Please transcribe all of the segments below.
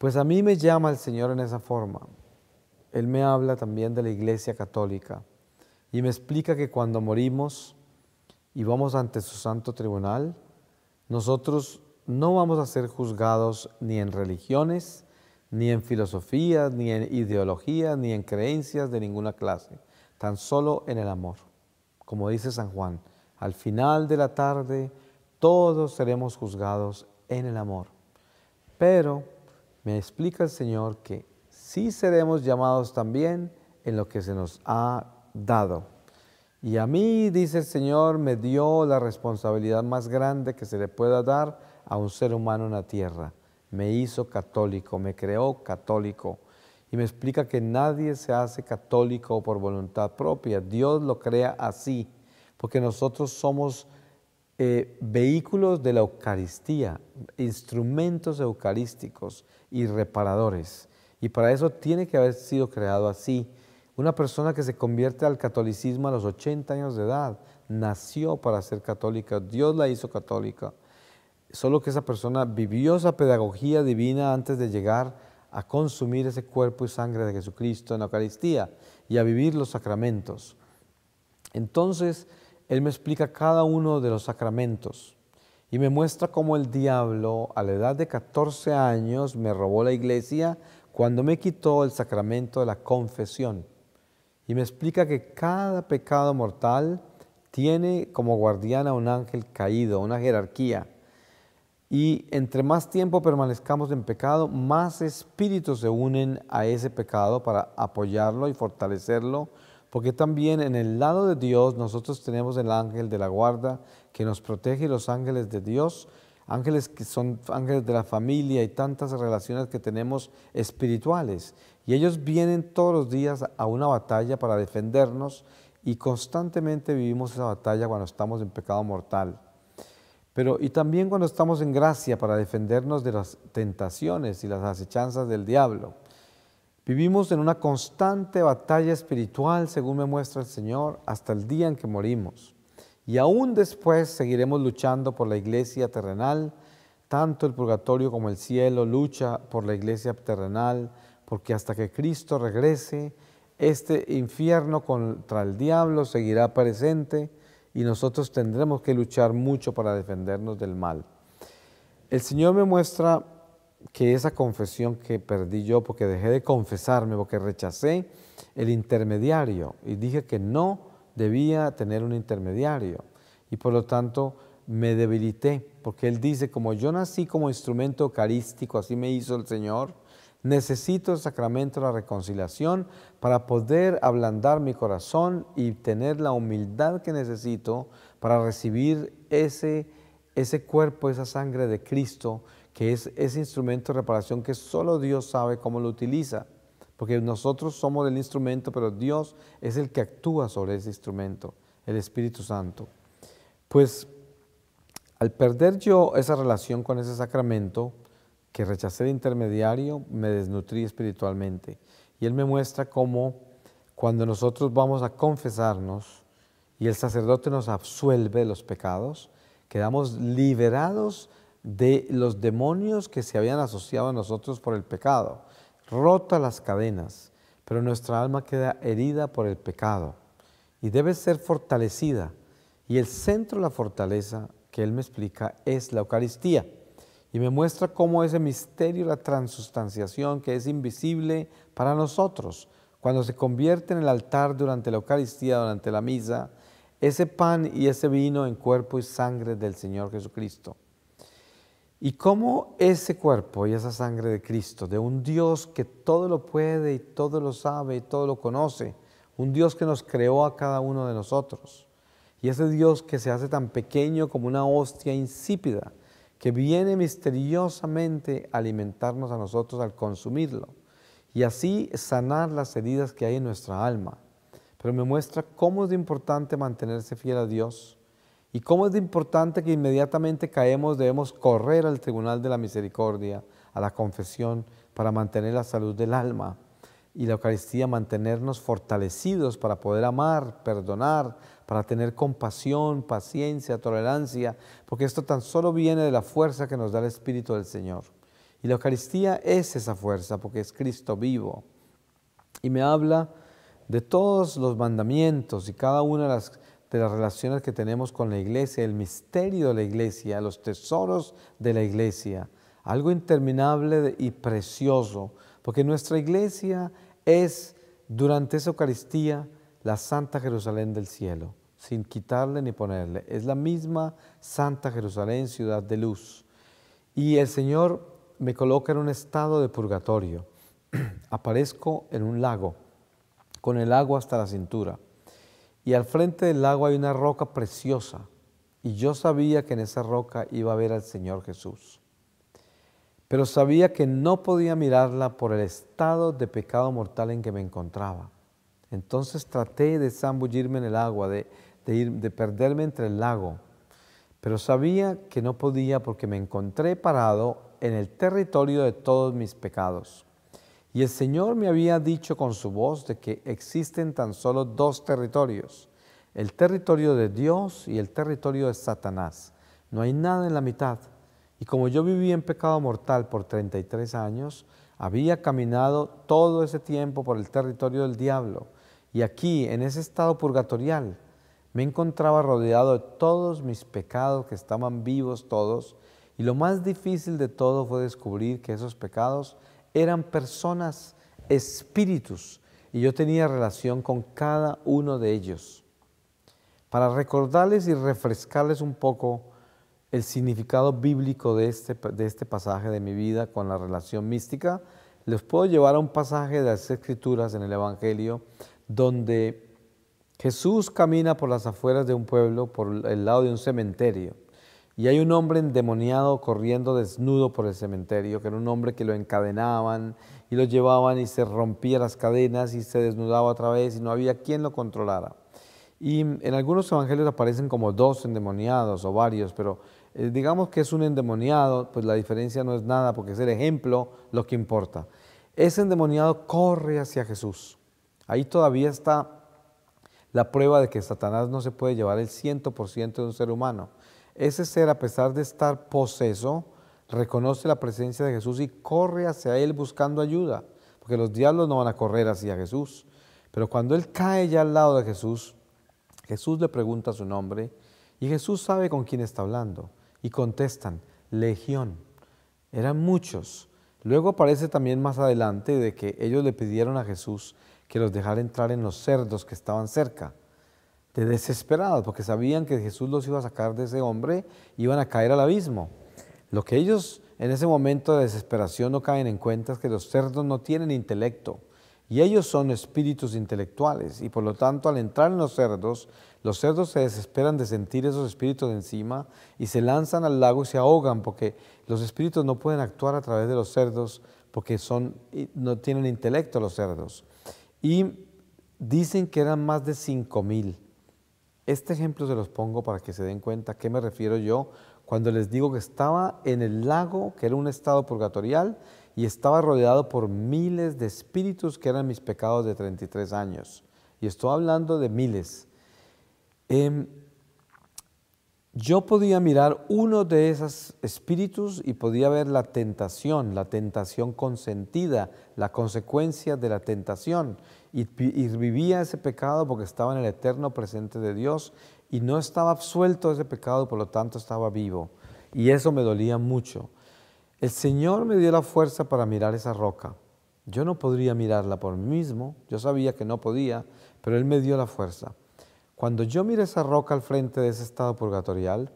Pues a mí me llama el Señor en esa forma. Él me habla también de la Iglesia Católica y me explica que cuando morimos y vamos ante su santo tribunal, nosotros no vamos a ser juzgados ni en religiones, ni en filosofías, ni en ideologías, ni en creencias de ninguna clase, tan solo en el amor. Como dice San Juan, al final de la tarde todos seremos juzgados en el amor. Pero me explica el Señor que sí seremos llamados también en lo que se nos ha dado. Y a mí, dice el Señor, me dio la responsabilidad más grande que se le pueda dar a un ser humano en la tierra. Me hizo católico, me creó católico. Y me explica que nadie se hace católico por voluntad propia. Dios lo crea así, porque nosotros somos vehículos de la Eucaristía, instrumentos eucarísticos y reparadores. Y para eso tiene que haber sido creado así. Una persona que se convierte al catolicismo a los 80 años de edad, nació para ser católica, Dios la hizo católica. Solo que esa persona vivió esa pedagogía divina antes de llegar a consumir ese cuerpo y sangre de Jesucristo en la Eucaristía y a vivir los sacramentos. Entonces, Él me explica cada uno de los sacramentos y me muestra cómo el diablo a la edad de 14 años me robó la iglesia cuando me quitó el sacramento de la confesión. Y me explica que cada pecado mortal tiene como guardián a un ángel caído, una jerarquía. Y entre más tiempo permanezcamos en pecado, más espíritus se unen a ese pecado para apoyarlo y fortalecerlo, porque también en el lado de Dios nosotros tenemos el ángel de la guarda que nos protege, y los ángeles de Dios, ángeles que son ángeles de la familia y tantas relaciones que tenemos espirituales. Y ellos vienen todos los días a una batalla para defendernos y constantemente vivimos esa batalla cuando estamos en pecado mortal. Y también cuando estamos en gracia para defendernos de las tentaciones y las acechanzas del diablo. Vivimos en una constante batalla espiritual, según me muestra el Señor, hasta el día en que morimos. Y aún después seguiremos luchando por la iglesia terrenal, tanto el purgatorio como el cielo lucha por la iglesia terrenal, porque hasta que Cristo regrese, este infierno contra el diablo seguirá presente y nosotros tendremos que luchar mucho para defendernos del mal. El Señor me muestra que esa confesión que perdí yo porque dejé de confesarme, porque rechacé el intermediario y dije que no debía tener un intermediario y por lo tanto me debilité, porque Él dice, como yo nací como instrumento eucarístico, así me hizo el Señor, necesito el sacramento de la reconciliación para poder ablandar mi corazón y tener la humildad que necesito para recibir ese cuerpo, esa sangre de Cristo, que es ese instrumento de reparación que solo Dios sabe cómo lo utiliza. Porque nosotros somos el instrumento, pero Dios es el que actúa sobre ese instrumento, el Espíritu Santo. Pues al perder yo esa relación con ese sacramento, que rechacé el intermediario, me desnutrí espiritualmente. Y Él me muestra cómo cuando nosotros vamos a confesarnos y el sacerdote nos absuelve de los pecados, quedamos liberados de los demonios que se habían asociado a nosotros por el pecado, rota las cadenas, pero nuestra alma queda herida por el pecado y debe ser fortalecida. Y el centro de la fortaleza que Él me explica es la Eucaristía. Y me muestra cómo ese misterio, la transustanciación, que es invisible para nosotros, cuando se convierte en el altar durante la Eucaristía, durante la misa, ese pan y ese vino en cuerpo y sangre del Señor Jesucristo. Y cómo ese cuerpo y esa sangre de Cristo, de un Dios que todo lo puede y todo lo sabe y todo lo conoce, un Dios que nos creó a cada uno de nosotros, y ese Dios que se hace tan pequeño como una hostia insípida, que viene misteriosamente a alimentarnos a nosotros al consumirlo y así sanar las heridas que hay en nuestra alma. Pero me muestra cómo es de importante mantenerse fiel a Dios y cómo es de importante que inmediatamente caemos debemos correr al tribunal de la misericordia, a la confesión, para mantener la salud del alma, y la Eucaristía mantenernos fortalecidos para poder amar, perdonar, para tener compasión, paciencia, tolerancia, porque esto tan solo viene de la fuerza que nos da el Espíritu del Señor. Y la Eucaristía es esa fuerza porque es Cristo vivo. Y me habla de todos los mandamientos y cada una de las relaciones que tenemos con la iglesia, el misterio de la iglesia, los tesoros de la iglesia, algo interminable y precioso, porque nuestra iglesia es, durante esa Eucaristía, la Santa Jerusalén del cielo, sin quitarle ni ponerle. Es la misma Santa Jerusalén, ciudad de luz. Y el Señor me coloca en un estado de purgatorio. Aparezco en un lago, con el agua hasta la cintura. Y al frente del lago hay una roca preciosa. Y yo sabía que en esa roca iba a ver al Señor Jesús. Pero sabía que no podía mirarla por el estado de pecado mortal en que me encontraba. Entonces traté de zambullirme en el agua, de perderme entre el lago. Pero sabía que no podía porque me encontré parado en el territorio de todos mis pecados. Y el Señor me había dicho con su voz de que existen tan solo dos territorios, el territorio de Dios y el territorio de Satanás. No hay nada en la mitad. Y como yo viví en pecado mortal por 33 años, había caminado todo ese tiempo por el territorio del diablo. Y aquí, en ese estado purgatorial, me encontraba rodeado de todos mis pecados que estaban vivos todos. Y lo más difícil de todo fue descubrir que esos pecados eran personas, espíritus, y yo tenía relación con cada uno de ellos. Para recordarles y refrescarles un poco el significado bíblico de este pasaje de mi vida con la relación mística, les puedo llevar a un pasaje de las Escrituras en el Evangelio donde Jesús camina por las afueras de un pueblo, por el lado de un cementerio. Y hay un hombre endemoniado corriendo desnudo por el cementerio, que era un hombre que lo encadenaban y lo llevaban y se rompía las cadenas y se desnudaba otra vez y no había quien lo controlara. Y en algunos evangelios aparecen como dos endemoniados o varios, pero digamos que es un endemoniado, pues la diferencia no es nada porque es el ejemplo lo que importa. Ese endemoniado corre hacia Jesús. Ahí todavía está la prueba de que Satanás no se puede llevar el 100% de un ser humano. Ese ser, a pesar de estar poseso, reconoce la presencia de Jesús y corre hacia él buscando ayuda, porque los diablos no van a correr hacia Jesús. Pero cuando él cae ya al lado de Jesús, Jesús le pregunta su nombre y Jesús sabe con quién está hablando y contestan, Legión. Eran muchos. Luego aparece también más adelante de que ellos le pidieron a Jesús que los dejara entrar en los cerdos que estaban cerca, de desesperados, porque sabían que Jesús los iba a sacar de ese hombre, iban a caer al abismo. Lo que ellos en ese momento de desesperación no caen en cuenta es que los cerdos no tienen intelecto y ellos son espíritus intelectuales y por lo tanto al entrar en los cerdos se desesperan de sentir esos espíritus encima y se lanzan al lago y se ahogan porque los espíritus no pueden actuar a través de los cerdos porque no tienen intelecto los cerdos. Y dicen que eran más de 5,000. Este ejemplo se los pongo para que se den cuenta a qué me refiero yo cuando les digo que estaba en el lago, que era un estado purgatorial, y estaba rodeado por miles de espíritus que eran mis pecados de 33 años. Y estoy hablando de miles. Yo podía mirar uno de esos espíritus y podía ver la tentación consentida, la consecuencia de la tentación. Y vivía ese pecado porque estaba en el eterno presente de Dios y no estaba absuelto de ese pecado, por lo tanto estaba vivo. Y eso me dolía mucho. El Señor me dio la fuerza para mirar esa roca. Yo no podría mirarla por mí mismo, yo sabía que no podía, pero Él me dio la fuerza. Cuando yo miré esa roca al frente de ese estado purgatorial,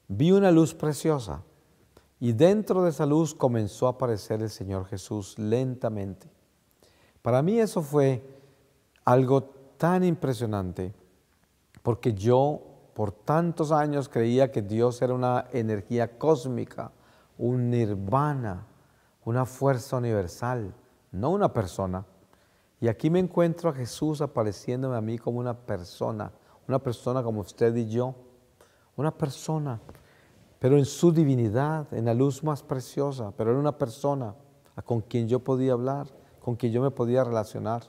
vi una luz preciosa y dentro de esa luz comenzó a aparecer el Señor Jesús lentamente. Para mí eso fue algo tan impresionante porque yo por tantos años creía que Dios era una energía cósmica, un nirvana, una fuerza universal, no una persona. Y aquí me encuentro a Jesús apareciéndome a mí como una persona como usted y yo, una persona, pero en su divinidad, en la luz más preciosa, pero era una persona con quien yo podía hablar, con quien yo me podía relacionar.